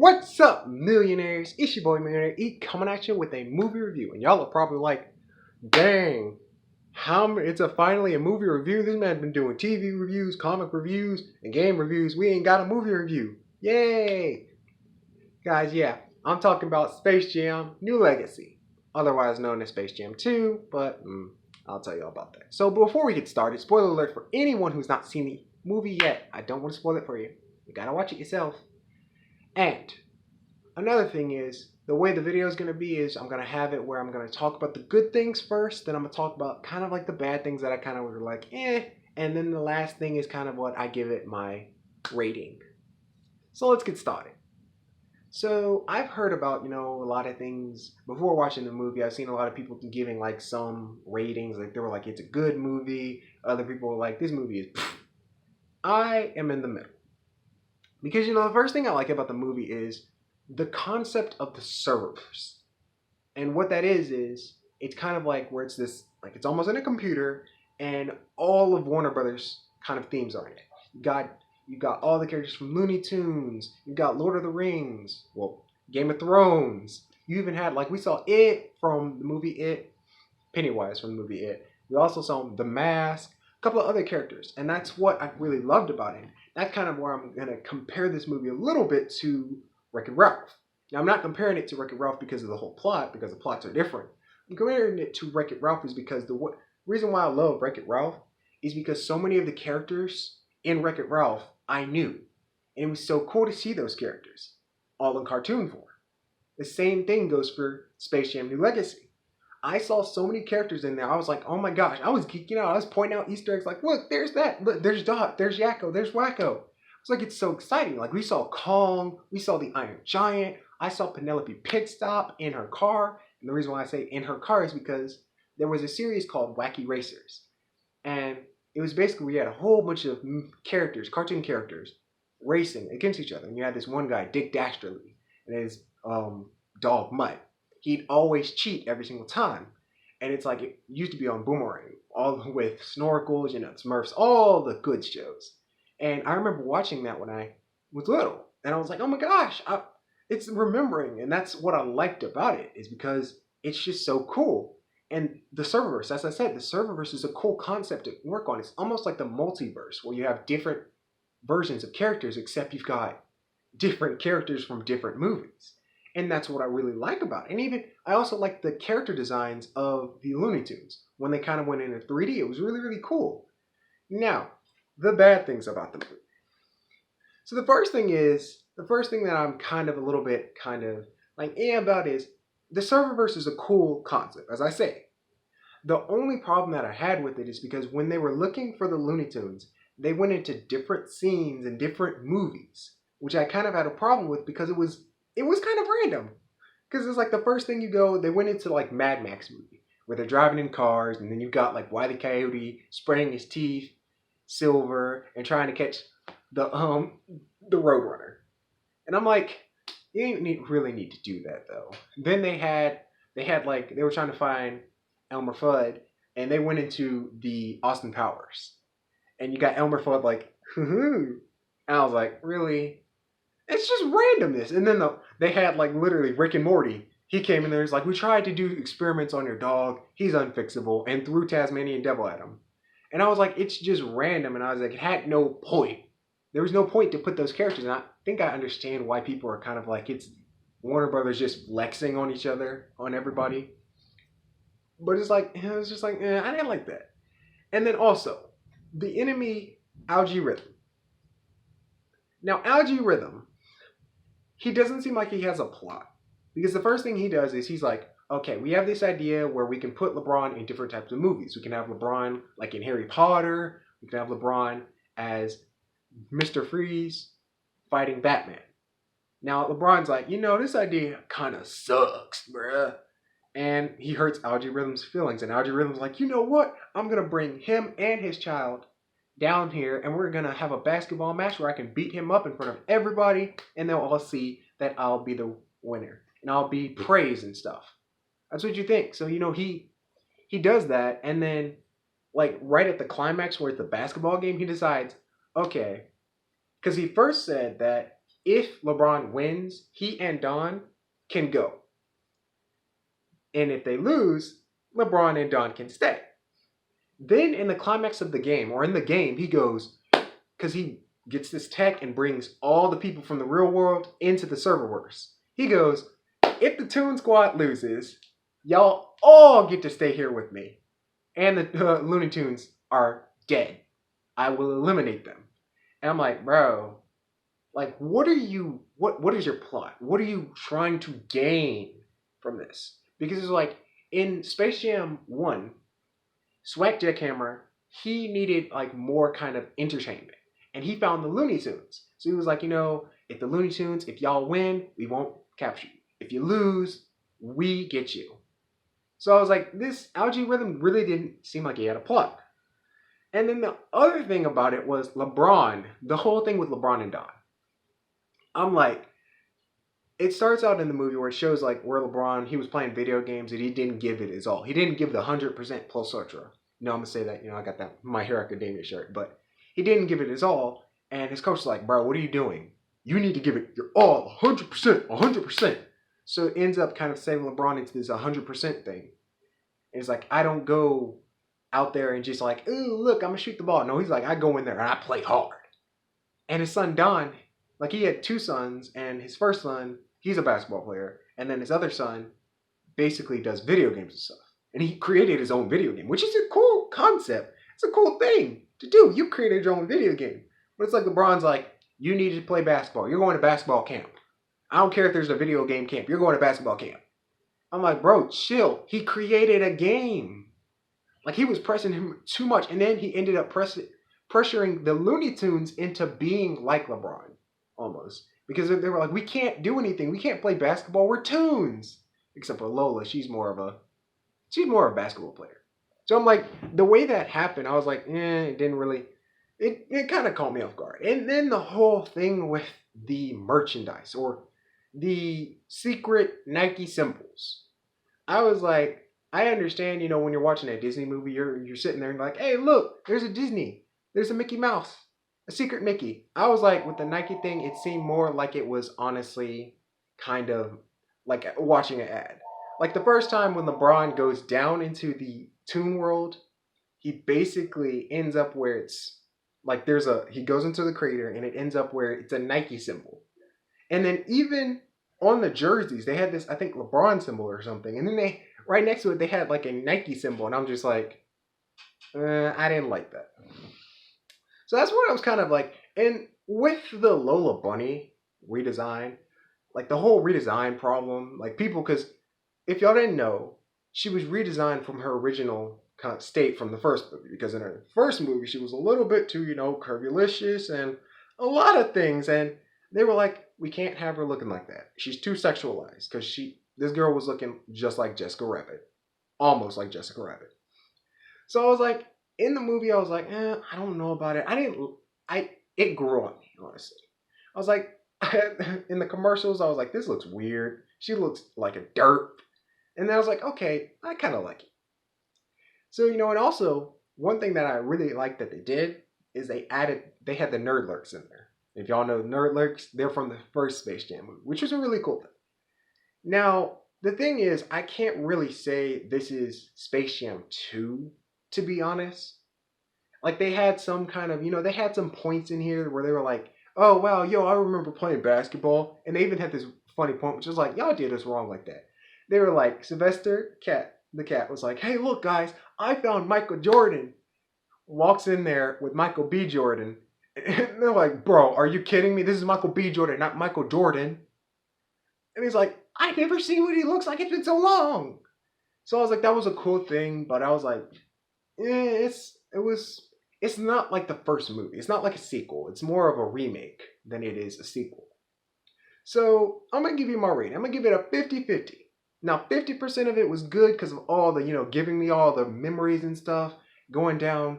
What's up, millionaires? It's your boy Millionaire E coming at you with a movie review, and y'all are probably like, "Dang, it's finally a movie review. This man's been doing TV reviews, comic reviews, and game reviews. We ain't got a movie review. Yay, guys! Yeah, I'm talking about Space Jam: New Legacy, otherwise known as Space Jam 2. But I'll tell you all about that. So before we get started, spoiler alert for anyone who's not seen the movie yet. I don't want to spoil it for you. You gotta watch it yourself. And another thing is, the way the video is going to be is I'm going to have it where I'm going to talk about the good things first, then I'm going to talk about kind of like the bad things that I kind of were like, and then the last thing is kind of what I give it my rating. So let's get started. So I've heard about, a lot of things before watching the movie. I've seen a lot of people giving like some ratings, like they were like, it's a good movie. Other people were like, this movie is pfft. I am in the middle. Because, the first thing I like about the movie is the concept of the servers. And what that is it's kind of like where it's this, like it's almost in a computer, and all of Warner Brothers kind of themes are in it. You got all the characters from Looney Tunes, you got Lord of the Rings, well, Game of Thrones. You even had, like, we saw It from the movie It, Pennywise from the movie It. We also saw The Mask, a couple of other characters, and that's what I really loved about it. That's kind of where I'm going to compare this movie a little bit to Wreck-It Ralph. Now, I'm not comparing it to Wreck-It Ralph because of the whole plot, because the plots are different. I'm comparing it to Wreck-It Ralph is because the reason why I love Wreck-It Ralph is because so many of the characters in Wreck-It Ralph I knew. And it was so cool to see those characters, all in cartoon form. The same thing goes for Space Jam: New Legacy. I saw so many characters in there. I was like, oh my gosh, I was geeking out. I was pointing out Easter eggs like, look, there's that. Look, there's Dot, there's Yakko, there's Wacko. It's like, it's so exciting. Like, we saw Kong, we saw the Iron Giant. I saw Penelope Pitstop in her car. And the reason why I say in her car is because there was a series called Wacky Racers. And it was basically, we had a whole bunch of characters, cartoon characters, racing against each other. And you had this one guy, Dick Dastardly, and his dog, Mutt. He'd always cheat every single time. And it's like, it used to be on Boomerang, all with Snorkels, Smurfs, all the good shows. And I remember watching that when I was little. And I was like, oh my gosh, it's remembering. And that's what I liked about it, is because it's just so cool. And the serververse, as I said, the serververse is a cool concept to work on. It's almost like the multiverse, where you have different versions of characters, except you've got different characters from different movies. And that's what I really like about it. And even, I also like the character designs of the Looney Tunes. When they kind of went into 3D, it was really, really cool. Now, the bad things about the movie. So the first thing that I'm kind of a little bit like about is the serververse is a cool concept, as I say. The only problem that I had with it is because when they were looking for the Looney Tunes, they went into different scenes and different movies, which I kind of had a problem with because it was kind of random. Because it's like the first thing you go, they went into like Mad Max movie, where they're driving in cars, and then you've got like Wile E. Coyote spraying his teeth silver and trying to catch the Roadrunner. And I'm like, you ain't really need to do that though. Then they were trying to find Elmer Fudd, and they went into the Austin Powers. And you got Elmer Fudd like, hoo-hoo. And I was like, really? It's just randomness. And then they had like literally Rick and Morty. He came in there, he's like, we tried to do experiments on your dog. He's unfixable. And threw Tasmanian Devil at him. And I was like, it's just random. And I was like, it had no point. There was no point to put those characters. And I think I understand why people are kind of like, it's Warner Brothers just flexing on each other, on everybody. But it's like, I didn't like that. And then also, the enemy, Algae Rhythm. Now, Algae Rhythm, he doesn't seem like he has a plot. Because the first thing he does is he's like, okay, we have this idea where we can put LeBron in different types of movies. We can have LeBron like in Harry Potter. We can have LeBron as Mr. Freeze fighting Batman. Now, LeBron's like, this idea kind of sucks, bruh. And he hurts Algae Rhythm's feelings. And Algae Rhythm's like, you know what? I'm going to bring him and his child down here, and we're going to have a basketball match where I can beat him up in front of everybody, and they'll all see that I'll be the winner. And I'll be praised and stuff. That's what you think. So, he does that, and then, like, right at the climax where it's the basketball game, he decides, okay, because he first said that if LeBron wins, he and Don can go. And if they lose, LeBron and Don can stay. Then in the climax of the game, or in the game, he goes, because he gets this tech and brings all the people from the real world into the serververse. He goes, if the Toon Squad loses, y'all all get to stay here with me. And the Looney Tunes are dead. I will eliminate them. And I'm like, bro, like, what is your plot? What are you trying to gain from this? Because it's like, in Space Jam 1, Swag Jackhammer, he needed like more kind of entertainment. And he found the Looney Tunes. So he was like, if the Looney Tunes, if y'all win, we won't capture you. If you lose, we get you. So I was like, this Algae Rhythm really didn't seem like he had a plot. And then the other thing about it was LeBron, the whole thing with LeBron and Don. I'm like, it starts out in the movie where it shows like where LeBron, he was playing video games and he didn't give it his all. He didn't give the 100% plus ultra. I'm going to say that, I got that My Hero Academia shirt, but he didn't give it his all. And his coach was like, bro, what are you doing? You need to give it your all, 100%, 100%. So it ends up kind of saving LeBron into this 100% thing. And it's like, I don't go out there and just like, ooh, look, I'm going to shoot the ball. No, he's like, I go in there and I play hard. And his son, Don, like he had two sons, and his first son, he's a basketball player. And then his other son basically does video games and stuff. And he created his own video game, which is a cool concept. It's a cool thing to do. You created your own video game. But it's like LeBron's like, you need to play basketball. You're going to basketball camp. I don't care if there's a video game camp. You're going to basketball camp. I'm like, bro, chill. He created a game. Like, he was pressing him too much. And then he ended up pressuring the Looney Tunes into being like LeBron, almost. Because they were like, we can't do anything. We can't play basketball. We're Toons. Except for Lola. She's more of a basketball player. So I'm like, the way that happened, I was like, it didn't really, it kind of caught me off guard. And then the whole thing with the merchandise or the secret Nike symbols. I was like, I understand, when you're watching a Disney movie, you're sitting there and like, hey, look, there's a Disney. There's a Mickey Mouse. A secret Mickey. I was like, with the Nike thing, it seemed more like it was honestly kind of like watching an ad. Like the first time when LeBron goes down into the Toon World, he basically ends up where it's like he goes into the crater and it ends up where it's a Nike symbol. And then even on the jerseys, they had this, I think, LeBron symbol or something. And then right next to it, they had like a Nike symbol. And I'm just like, I didn't like that. So that's what I was kind of like. And with the Lola Bunny redesign, like the whole redesign problem, like people, because if y'all didn't know, she was redesigned from her original kind of state from the first movie. Because in her first movie, she was a little bit too, curvylicious and a lot of things. And they were like, we can't have her looking like that. She's too sexualized. Because this girl was looking just like Jessica Rabbit. Almost like Jessica Rabbit. So I was like, in the movie, I was like, I don't know about it. It grew on me, honestly. I was like, in the commercials, I was like, this looks weird. She looks like a derp. And then I was like, okay, I kind of like it. So, and also, one thing that I really liked that they did is they had the Nerd Lurks in there. If y'all know Nerd Lurks, they're from the first Space Jam movie, which was a really cool thing. Now, the thing is, I can't really say this is Space Jam 2, to be honest. Like, they had some kind of, they had some points in here where they were like, oh, wow, I remember playing basketball. And they even had this funny point, which was like, y'all did us wrong like that. They were like, Sylvester, the cat, was like, hey, look, guys, I found Michael Jordan. Walks in there with Michael B. Jordan. And they're like, bro, are you kidding me? This is Michael B. Jordan, not Michael Jordan. And he's like, I never seen what he looks like. It's been so long. So I was like, that was a cool thing. But I was like, it's not like the first movie. It's not like a sequel. It's more of a remake than it is a sequel. So I'm going to give you my rating. I'm going to give it a 50-50. Now, 50% of it was good because of all the, giving me all the memories and stuff, going down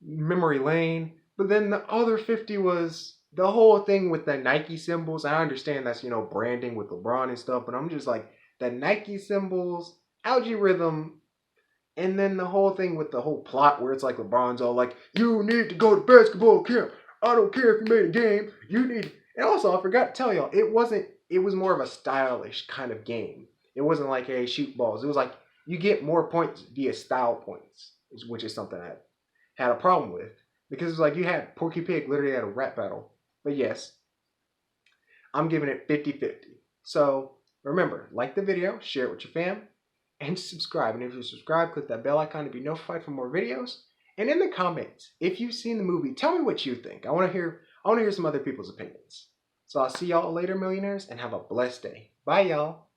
memory lane. But then the other 50 was the whole thing with the Nike symbols. I understand that's, branding with LeBron and stuff, but I'm just like, the Nike symbols, Algae Rhythm, and then the whole thing with the whole plot where it's like LeBron's all like, you need to go to basketball camp. I don't care if you made a game. You need, And also, I forgot to tell y'all, it was more of a stylish kind of game. It wasn't like, hey, shoot balls. It was like you get more points via style points, which is something I had a problem with. Because it's like you had Porky Pig literally at a rap battle. But yes, I'm giving it 50-50. So remember, like the video, share it with your fam, and subscribe. And if you subscribe, click that bell icon to be notified for more videos. And in the comments, if you've seen the movie, tell me what you think. I want to hear some other people's opinions. So I'll see y'all later, millionaires, and have a blessed day. Bye, y'all.